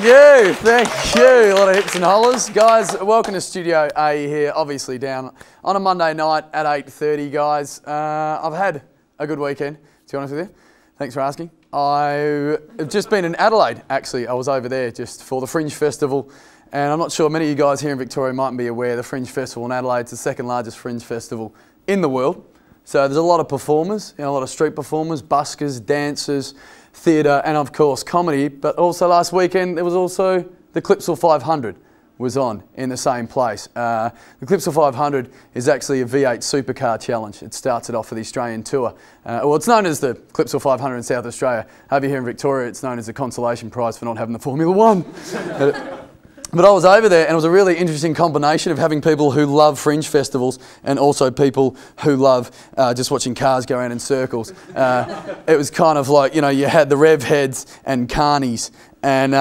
Thank you. A lot of hips and hollers. Guys, welcome to Studio A here, obviously down on a Monday night at 8:30, guys. I've had a good weekend, to be honest with you. Thanks for asking. I've just been in Adelaide, actually. I was over there just for the Fringe Festival, and I'm not sure many of you guys here in Victoria might be aware the Fringe Festival in Adelaide's the second largest Fringe Festival in the world. So there's a lot of performers, a lot of street performers, buskers, dancers, theatre, and of course comedy. But also last weekend there was also the Clipsal 500 was on in the same place. The Clipsal 500 is actually a V8 supercar challenge. It starts it off for the Australian tour. Well, it's known as the Clipsal 500 in South Australia. Over here in Victoria, it's known as the consolation prize for not having the Formula One. But I was over there and it was a really interesting combination of having people who love fringe festivals and also people who love just watching cars go around in circles. It was kind of like, you had the rev heads and carnies, and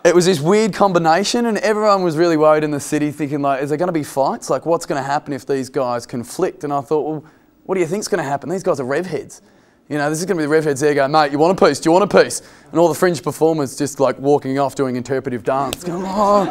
it was this weird combination, and everyone was really worried in the city thinking, like, is there going to be fights? Like, what's going to happen if these guys conflict? And I thought, well, what do you think's going to happen? These guys are rev heads. This is going to be the rev heads there going, mate, you want a piece? Do you want a piece? And all the fringe performers just like walking off doing interpretive dance, going, oh,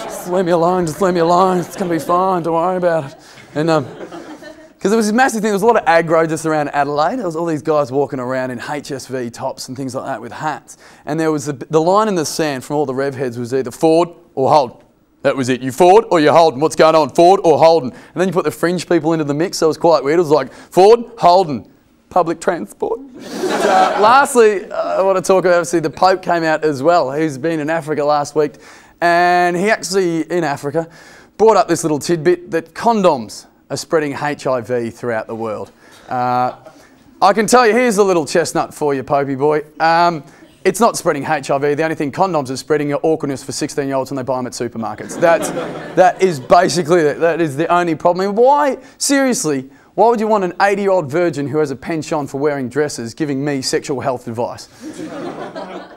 just leave me alone, just leave me alone. It's going to be fine, don't worry about it. And because there was this massive thing, there was a lot of aggro just around Adelaide. There was all these guys walking around in HSV tops and things like that with hats. And there was the line in the sand from all the rev heads was either forward or hold. That was it. You forward or you holding? What's going on? Forward or holding? And then you put the fringe people into the mix, so it was quite weird. It was like forward, holding. Public transport. Lastly, I want to talk about, obviously, the Pope came out as well. He's been in Africa last week, and he actually, in Africa, brought up this little tidbit that condoms are spreading HIV throughout the world. I can tell you, here's a little chestnut for you, Popey boy. It's not spreading HIV. The only thing condoms are spreading are awkwardness for 16-year-olds when they buy them at supermarkets. That is basically it. That is the only problem. Why, seriously, why would you want an 80-year-old virgin who has a penchant for wearing dresses giving me sexual health advice?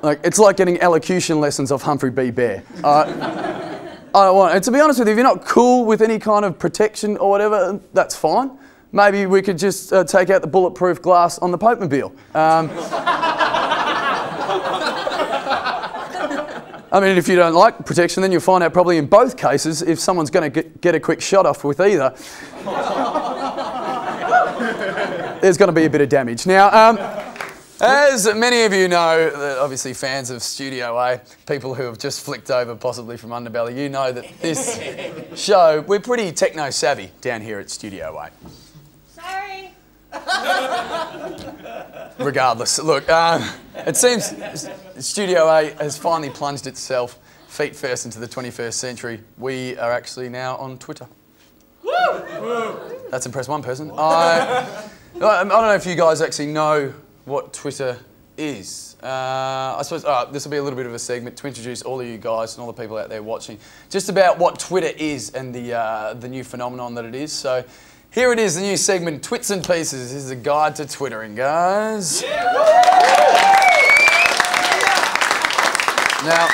It's like getting elocution lessons off Humphrey B. Bear. I don't want it. And to be honest with you, if you're not cool with any kind of protection or whatever, that's fine. Maybe we could just take out the bulletproof glass on the Pope-mobile. I mean, if you don't like protection, then you'll find out probably in both cases if someone's going to get a quick shot off with either. There's going to be a bit of damage. Now, as many of you know, obviously fans of Studio A, people who have just flicked over possibly from Underbelly, you know that this show, we're pretty techno-savvy down here at Studio A. Sorry. Regardless, look, it seems Studio A has finally plunged itself feet first into the 21st century. We are actually now on Twitter. Woo! That's impressed one person. I don't know if you guys actually know what Twitter is. I suppose this will be a little bit of a segment to introduce all of you guys and all the people out there watching just about what Twitter is and the new phenomenon that it is. So here it is, the new segment, Twits and Pieces. This is a guide to Twittering, guys. Yeah. Now,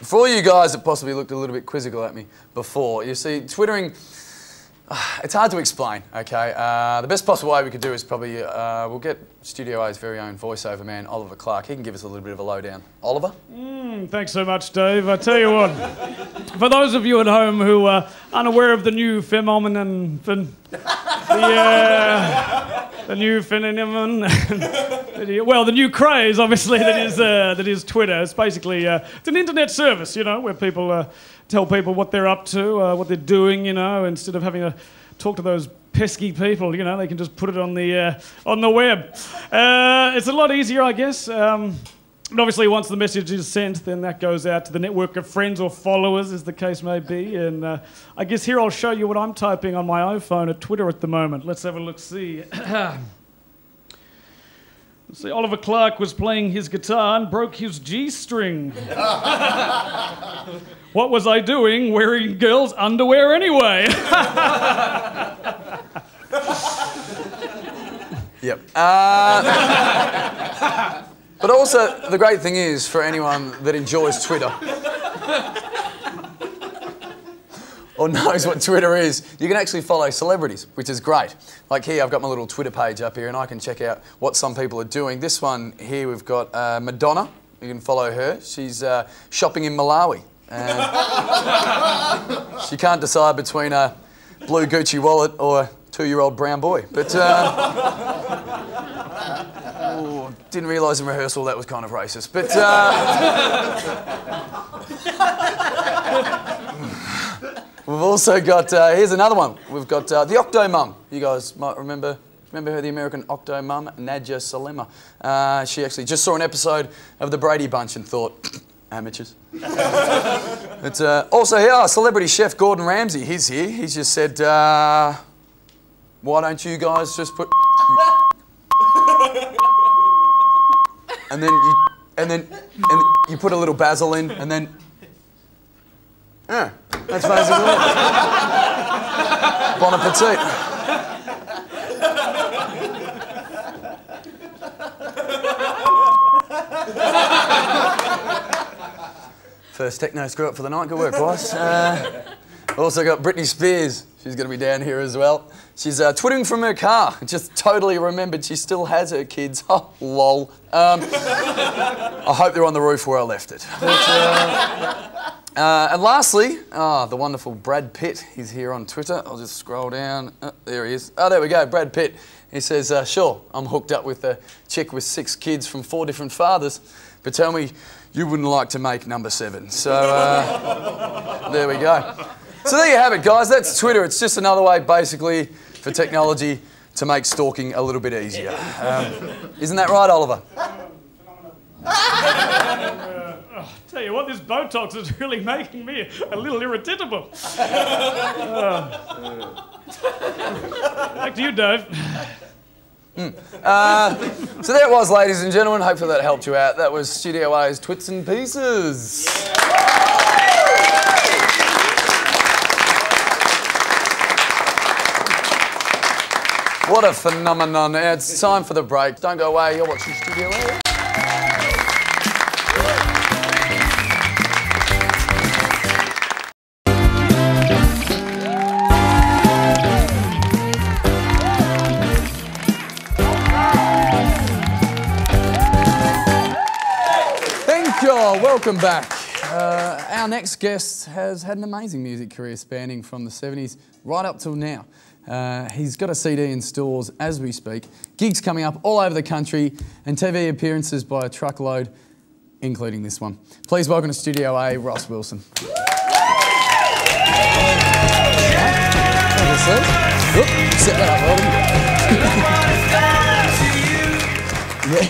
for all you guys that possibly looked a little bit quizzical at me before, you see, Twittering, it's hard to explain, okay? The best possible way we could do is probably, we'll get Studio A's very own voiceover man, Oliver Clark. He can give us a little bit of a lowdown. Oliver? Thanks so much, Dave. I tell you what, for those of you at home who are unaware of the new phenomenon, the new craze, obviously, that is Twitter. It's basically it's an internet service, where people tell people what they're up to, what they're doing, instead of having to talk to those pesky people, they can just put it on the web. It's a lot easier, I guess. And obviously, once the message is sent, then that goes out to the network of friends or followers, as the case may be. And I guess here I'll show you what I'm typing on my iPhone at Twitter at the moment. Let's have a look-see. See, Oliver Clark was playing his guitar and broke his G-string. What was I doing wearing girls' underwear anyway? Yep. But also, the great thing is, for anyone that enjoys Twitter or knows what Twitter is, you can actually follow celebrities, which is great. Like here, I've got my little Twitter page up here and I can check out what some people are doing. This one here, we've got Madonna You can follow her. She's shopping in Malawi. And she can't decide between a blue Gucci wallet or a 2-year-old brown boy. But didn't realise in rehearsal that was kind of racist. But we've also got, here's another one. We've got the Octo Mum. You guys might remember her, the American Octo Mum, Nadja Salema. She actually just saw an episode of The Brady Bunch and thought, amateurs. But also here, celebrity chef Gordon Ramsay. He's here. He's just said, why don't you guys just put... and then you put a little basil in, and then... Yeah, that's basically it. Bon appetit. First techno screw up for the night. Good work, boys. Also got Britney Spears. She's going to be down here as well. She's twittering from her car. Just totally remembered she still has her kids. Oh, lol. I hope they're on the roof where I left it. But, and lastly, the wonderful Brad Pitt. He's here on Twitter. I'll just scroll down. There he is. Oh, there we go, Brad Pitt. He says, sure, I'm hooked up with a chick with 6 kids from 4 different fathers, but tell me you wouldn't like to make number 7. So there we go. So there you have it, guys. That's Twitter. It's just another way, basically, for technology to make stalking a little bit easier. Isn't that right, Oliver? Tell you what, this Botox is really making me a little irritable. Back to you, Dave. So there it was, ladies and gentlemen. Hopefully that helped you out. That was Studio A's Twits and Pieces. What a phenomenon. It's time for the break. Don't go away. You're watching Studio A. Welcome back. Our next guest has had an amazing music career spanning from the 70s right up till now. He's got a CD in stores as we speak, gigs coming up all over the country, and TV appearances by a truckload, including this one. Please welcome to Studio A, Ross Wilson. Set that up, Robin. Yeah.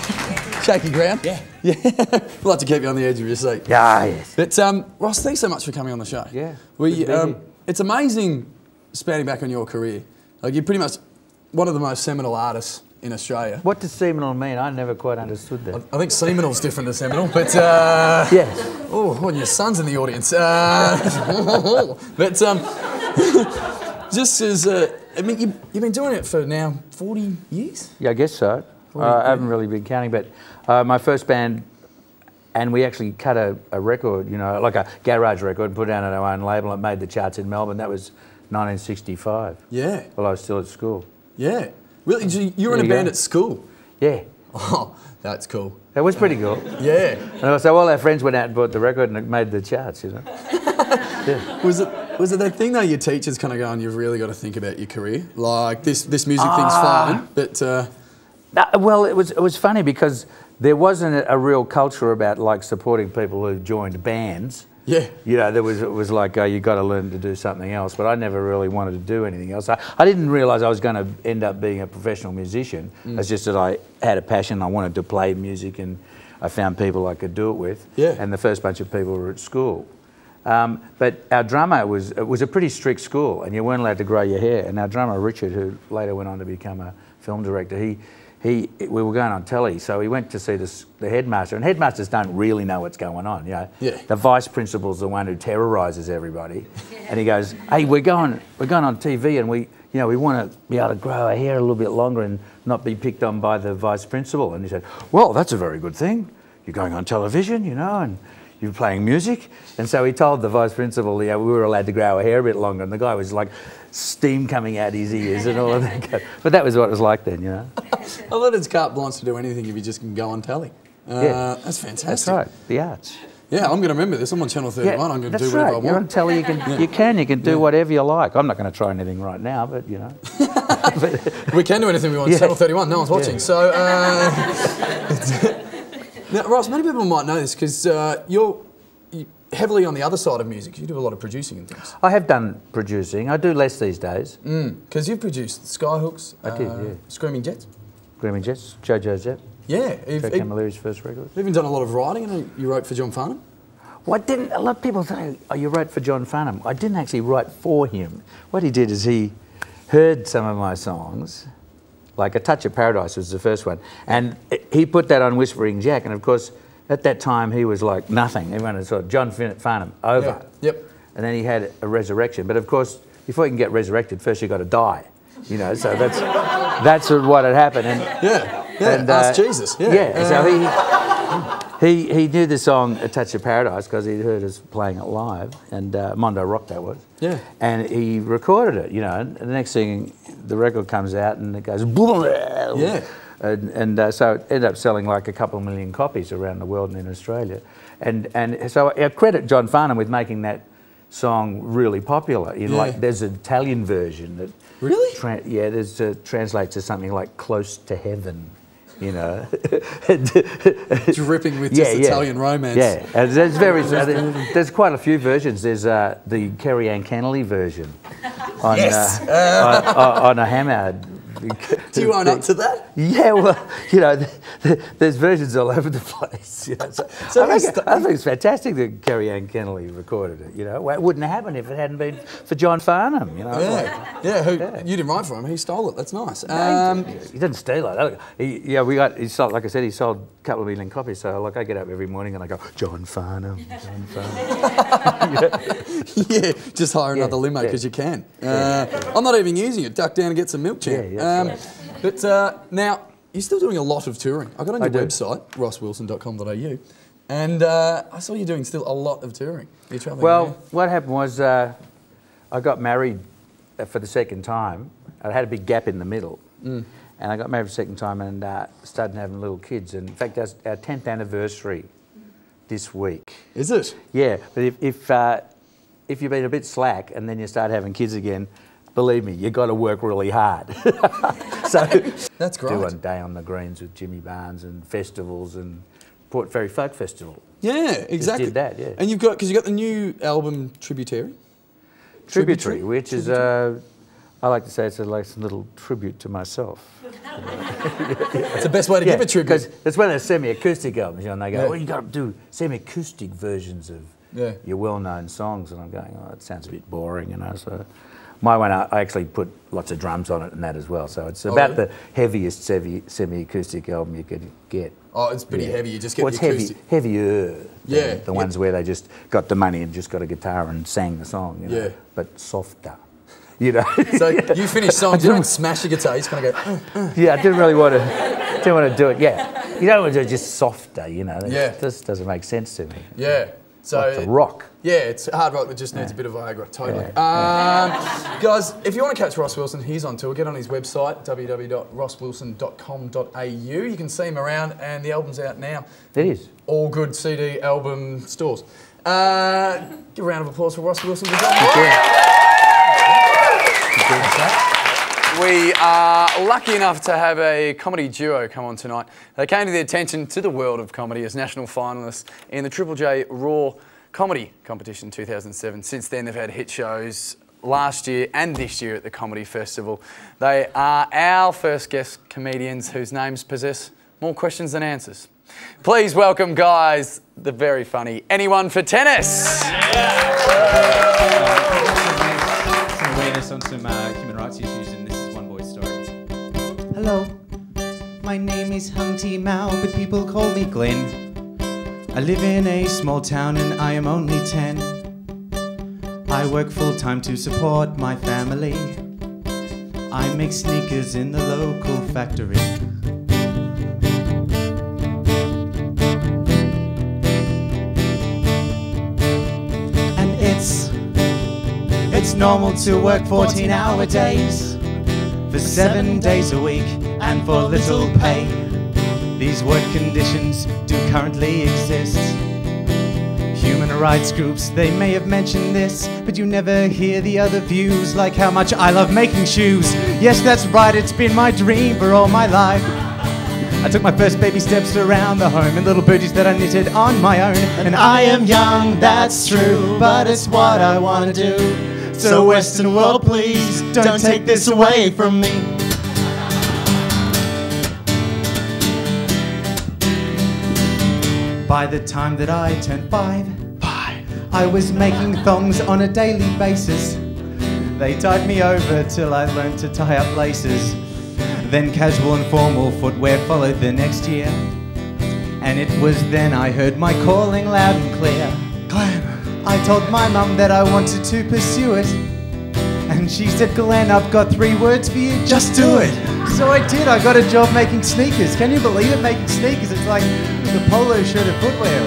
Shaky ground? Yeah. We'd like to keep you on the edge of your seat. Yeah, yes. But Ross, thanks so much for coming on the show. Yeah. It's amazing spanning back on your career. Like, you're pretty much one of the most seminal artists in Australia. What does seminal mean? I never quite understood that. I think seminal's different to seminal, but... yes. Oh, and your son's in the audience. But just as... I mean, you've been doing it for now 40 years? Yeah, I guess so. I haven't really been counting, but my first band, and we actually cut a record, you know, like a garage record, and put it out on our own label. It made the charts in Melbourne. That was 1965. Yeah. While I was still at school. Yeah. Really? So you were in a band at school? Yeah. Oh, that's cool. That was pretty cool. Yeah. And so all our friends went out and bought the record, and it made the charts, you know. Yeah. Was it that thing though? Your teachers kind of going, you've really got to think about your career. Like this music thing's fine, but. Well, it was funny because there wasn't a real culture about like supporting people who joined bands. Yeah. You know, it was like, you got to learn to do something else. But I never really wanted to do anything else. I didn't realise I was going to end up being a professional musician. It's just that I had a passion. I wanted to play music, and I found people I could do it with. Yeah. And the first bunch of people were at school. But our drummer it was a pretty strict school, and you weren't allowed to grow your hair. And our drummer, Richard, who later went on to become a film director, we were going on telly, so we went to see the headmaster, and headmasters don't really know what's going on, you know. Yeah. The vice principal's the one who terrorises everybody, and he goes, "Hey, we're going on TV, and we want to be able to grow our hair a little bit longer and not be picked on by the vice principal." And he said, "Well, that's a very good thing. You're going on television, you know, and you're playing music." And so he told the vice principal, we were allowed to grow our hair a bit longer, and the guy was like steam coming out his ears and all of that. But that was what it was like then, you know. I thought it's carte blanche to do anything if you just can go on telly. That's fantastic. That's right, the arts. Yeah, I'm going to remember this. I'm on Channel 31. I'm going to do whatever I want. You're on telly. You can do whatever you like. I'm not going to try anything right now, but you know. We can do anything we want. It's Channel 31. No one's watching. So, now, Ross, many people might know this because you're heavily on the other side of music. You do a lot of producing and things. I have done producing. I do less these days. Because you've produced Skyhooks. I did, yeah. Screaming Jets. Screaming Jets, JoJo's Jet. Yeah. Joe Camilleri's first record. You've even done a lot of writing, and you wrote for John Farnham. Well, a lot of people say, oh, you wrote for John Farnham. I didn't actually write for him. What he did is he heard some of my songs, like A Touch of Paradise was the first one, and he put that on Whispering Jack, and of course, at that time, he was like nothing. Everyone had sort of John Farnham, over. Yeah. Yep. And then he had a resurrection. But of course, before you can get resurrected, first you've got to die. You know, so that's what had happened. And, ask Jesus. So he knew the song A Touch of Paradise because he'd heard us playing it live, and Mondo Rock that was. Yeah. And he recorded it, you know, and the next thing, the record comes out and it goes, yeah. And so it ended up selling like a couple of million copies around the world and in Australia. And so I credit John Farnham with making that song really popular. Like, there's an Italian version that... Really? Translates to something like Close to Heaven, you know. Dripping with just Italian romance. Yeah, and there's quite a few versions. There's the Kerry Ann Kennelly version on, on a hammer. Do you own up to that? Yeah, well, you know, there's versions all over the place. You know, so I think it's fantastic that Kerry Ann Kennelly recorded it. You know, it wouldn't have happened if it hadn't been for John Farnham. You know, you didn't write for him. He stole it. That's nice. He didn't steal it. He sold, like I said, he sold a couple of million copies. So like I get up every morning and I go, John Farnham, John Farnham. Yeah, just hire another limo because you can. I'm not even using it. Duck down and get some milk, champ. But now, you're still doing a lot of touring. I got on your website, rosswilson.com.au, and I saw you doing still a lot of touring. You're travelling around. What happened was I got married for the second time. I had a big gap in the middle. And I got married for the second time and started having little kids. And in fact, that's our 10th anniversary this week. Is it? Yeah, but if you've been a bit slack and then you start having kids again, believe me, you've got to work really hard. So that's great. Do one day on the greens with Jimmy Barnes and festivals and Port Fairy Folk Festival. Yeah, exactly. Just did that, yeah. And you've got the new album Tributary, which is I like to say it's like a little tribute to myself. That's the best way to give a tribute. Because it's one of those semi-acoustic albums, you know, and they go, well, you got to do semi-acoustic versions of your well-known songs, and I'm going, oh, it sounds a bit boring, you know. So my one, I actually put lots of drums on it and that as well. So it's about the heaviest semi-acoustic album you could get. Oh, it's pretty heavy. You just get the acoustic. Heavier. Than the ones where they just got the money and just got a guitar and sang the song, you know. Yeah. But softer. You know. So you finish songs, you don't smash your guitar, you just kind of go. Yeah, I didn't really want to do it. Yeah, you don't want to do it just softer. You know. It just doesn't make sense to me. Yeah. So like the rock. Yeah, it's hard rock that just needs a bit of Viagra. Totally. Yeah. Guys, if you want to catch Ross Wilson, he's on tour. Get on his website, www.rosswilson.com.au. You can see him around, and the album's out now. It is. All good CD album stores. Give a round of applause for Ross Wilson. We are lucky enough to have a comedy duo come on tonight. They came to the attention to the world of comedy as national finalists in the Triple J Raw Comedy Competition 2007. Since then, they've had hit shows last year and this year at the Comedy Festival. They are our first guest comedians whose names possess more questions than answers. Please welcome, guys, the very funny Anyone for Tennis. Awareness on some human rights issues, and this is one boy's story. Hello, my name is Humpty Mao, but people call me Glenn. I live in a small town and I am only 10. I work full-time to support my family. I make sneakers in the local factory. And it's normal to work 14-hour days for 7 days a week and for little pay. These work conditions do currently exist. Human rights groups, they may have mentioned this, but you never hear the other views, like how much I love making shoes. Yes, that's right, it's been my dream for all my life. I took my first baby steps around the home in little booties that I knitted on my own. And I am young, that's true, but it's what I want to do. So Western world, please don't take this away from me. By the time that I turned five, I was making thongs on a daily basis. They tied me over till I learned to tie up laces. Then casual and formal footwear followed the next year. And it was then I heard my calling loud and clear. Glenn. I told my mum that I wanted to pursue it. And she said, Glenn, I've got 3 words for you, just do it. So I did, I got a job making sneakers. Can you believe it, making sneakers? It's like the polo shirt of footwear.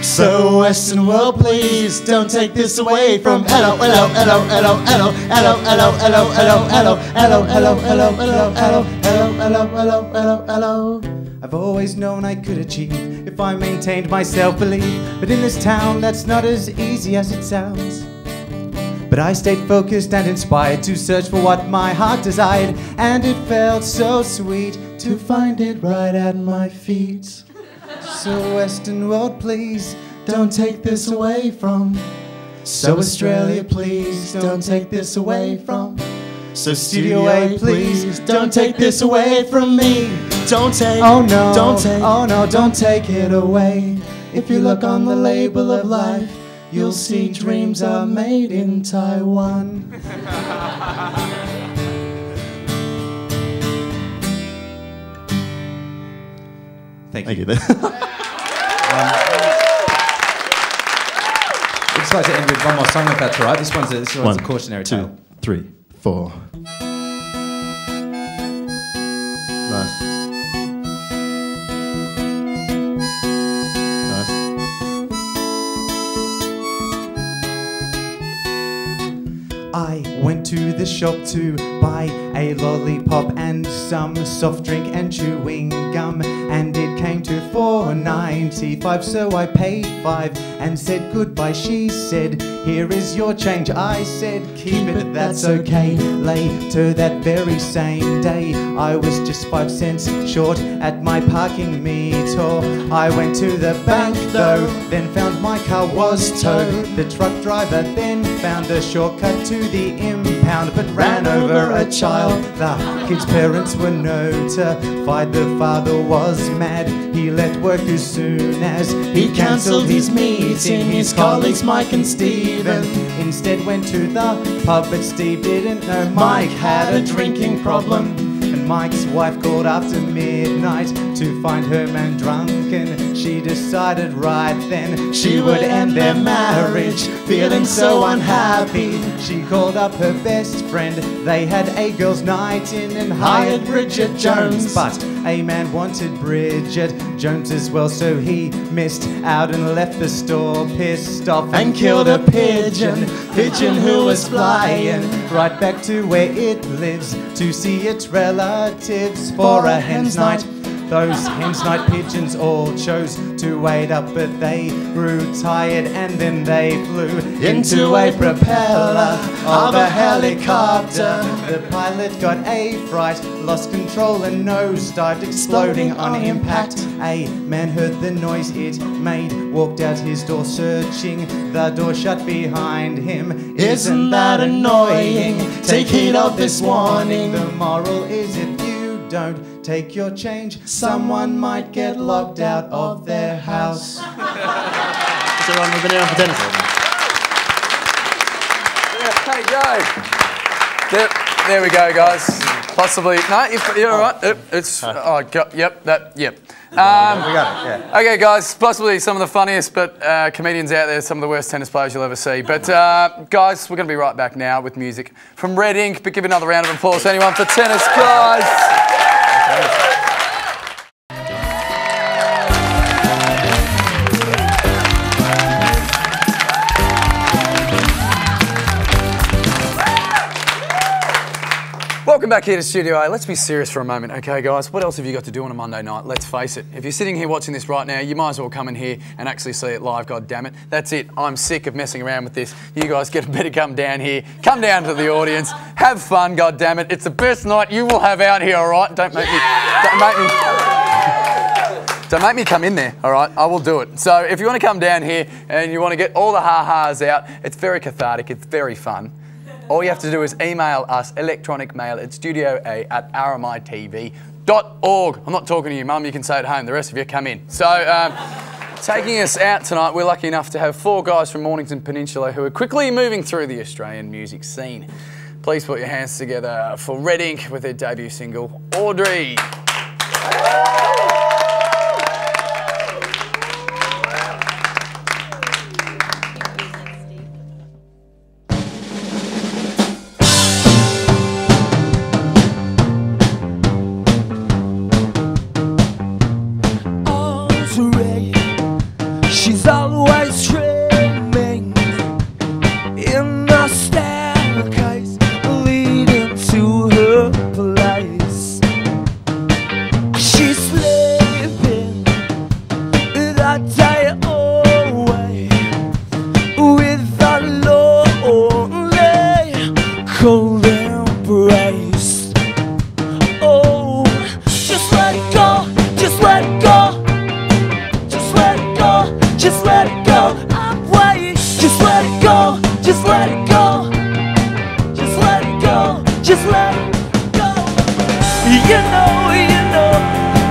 So Western world, please don't take this away from hello, hello, hello, hello, hello, hello, hello, hello, hello, hello, hello, hello, hello, hello, hello, hello, hello, hello, hello. I've always known I could achieve if I maintained my self-belief, but in this town that's not as easy as it sounds. But I stayed focused and inspired to search for what my heart desired, and it felt so sweet to find it right at my feet. So Western world, please don't take this away from. So Australia, please don't take this away from. So Studio A, please don't take this away from me. Don't take, oh no, don't take, oh no, don't take it away. If you look on the label of life, you'll see dreams are made in Taiwan. Thank you. We'd just like to end with one more song if that's all right. This one's a cautionary tale. 1, 2, 3, 4. Nice. Nice. I went to the shop to buy a lollipop and some soft drink and chewing gum, and it came to $4.95, so I paid $5 and said goodbye. She said, here is your change. I said, keep it, that's okay. Later that very same day, I was just 5 cents short at my parking meter. I went to the bank though, then found my car was towed. The truck driver then found a shortcut to the impound, but ran over a child. The kid's parents were notified. The father was mad. He left work as soon as he cancelled his meeting. His colleagues Mike and Stephen instead went to the pub, but Steve didn't know Mike had a drinking problem. And Mike's wife called after midnight to find her man drunk, and she decided right then she would end their marriage. Feeling so unhappy, she called up her best friend. They had a girls' night in and hired Bridget Jones, but a man wanted Bridget Jones as well, so he missed out and left the store pissed off and killed a pigeon who was flying right back to where it lives to see its relatives for a hen's night. Those hen's night pigeons all chose to wait up, but they grew tired and then they flew into a propeller of a helicopter. The pilot got a fright, lost control and nosedived, exploding on impact. A man heard the noise it made, walked out his door searching, the door shut behind him. Isn't that annoying? Take heed of this warning. The moral is if you don't take your change, someone might get locked out of their house. Is everyone with an hour for Dennis? Hey, go. There we go, guys. Possibly. No, you're all right. It's. Oh, yep. Yep. We got it, yeah. Okay, guys. Possibly some of the funniest, but comedians out there. Some of the worst tennis players you'll ever see. But guys, we're going to be right back now with music from Red Ink. But give another round of applause, anyone, for tennis, guys. Welcome back here to Studio A. Let's be serious for a moment, okay, guys? What else have you got to do on a Monday night? Let's face it. If you're sitting here watching this right now, you might as well come in here and actually see it live, God damn it. That's it. I'm sick of messing around with this. You guys better come down here. Come down to the audience. Have fun, God damn it. It's the best night you will have out here, all right? Don't make me come in there, all right? I will do it. So if you want to come down here and you want to get all the ha-has out, it's very cathartic. It's very fun. All you have to do is email us, electronic mail at studioa@rmitv.org. I'm not talking to you, Mum. You can stay at home. The rest of you come in. So taking us out tonight, we're lucky enough to have 4 guys from Mornington Peninsula who are quickly moving through the Australian music scene. Please put your hands together for Red Ink with their debut single, Audrey. She's always dreaming in the staircase leading to her place. She's sleeping that day away with a lonely cold embrace. Oh, just let it go, just let it go. Just let it go, I'm waiting. Just let it go, just let it go. Just let it go, just let it go. You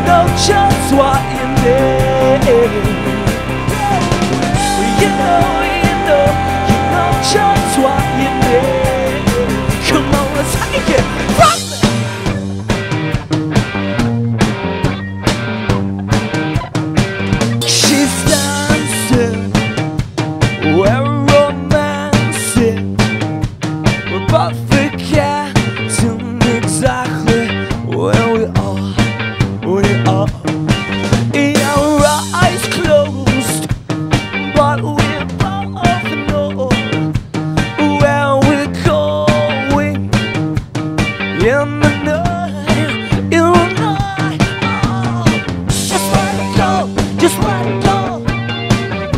know just what you need. You know just what you need. Come on, let's take it from there. She's we're romancing, we're both forgetting exactly where we are. Yeah, our eyes closed, but we both know where we're going. In the night, in the night. Oh, just let it go, just let it go.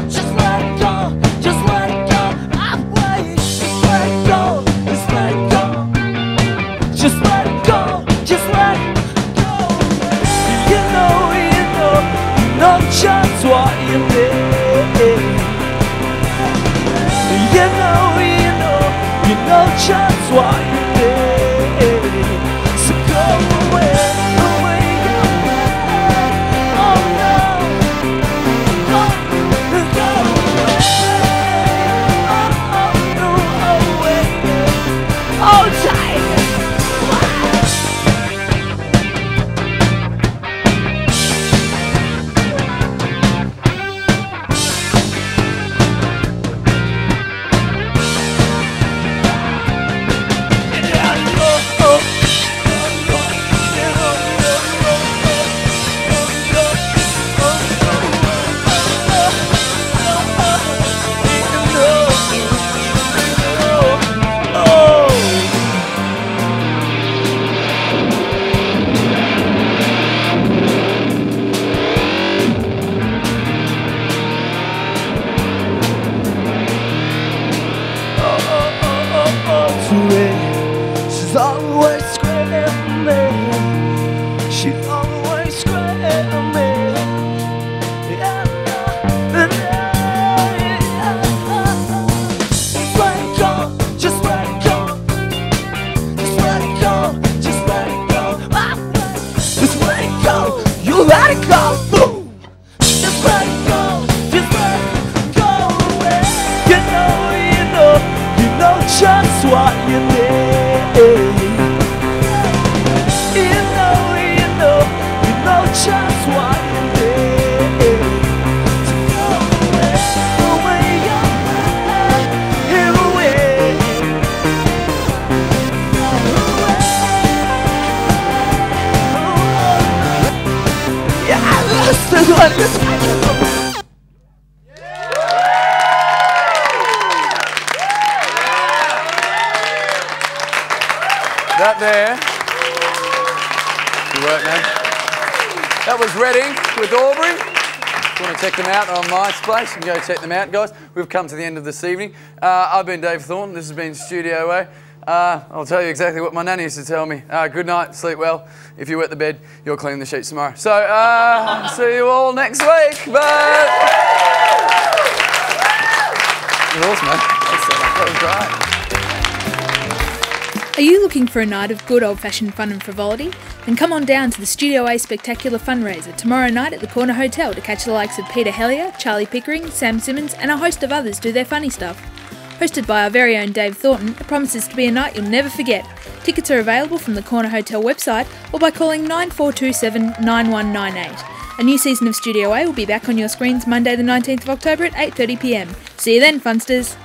Just let it go. Just let it go, I'm waiting. Just let it go, just let it go. Just let it go, just let it go. You know just what you need. You know just what you need. So go away, away, away. Oh no, go away. Oh, tight. She's always screaming. She's always screaming. Just let it go, just let it go. Just let it go, just let it go. Just let it go, you let it go. Boom. Just let it go, just let it go away. You know just what you need. You know just what you need. To go away, away, away. Yeah, this is what it's like. That there work, man. That was Red Ink with Aubrey. If you want to check them out on MySpace, you can go check them out, guys. We've come to the end of this evening. I've been Dave Thornton. This has been Studio A. I'll tell you exactly what my nanny used to tell me. Good night, sleep well. If you wet the bed, you'll clean the sheets tomorrow. So, see you all next week. Bye. That was awesome, man. That was great. Are you looking for a night of good old-fashioned fun and frivolity? Then come on down to the Studio A Spectacular Fundraiser tomorrow night at the Corner Hotel to catch the likes of Peter Hellier, Charlie Pickering, Sam Simmons and a host of others do their funny stuff. Hosted by our very own Dave Thornton, it promises to be a night you'll never forget. Tickets are available from the Corner Hotel website or by calling 9427 9198. A new season of Studio A will be back on your screens Monday the 19th of October at 8:30 p.m. See you then, funsters!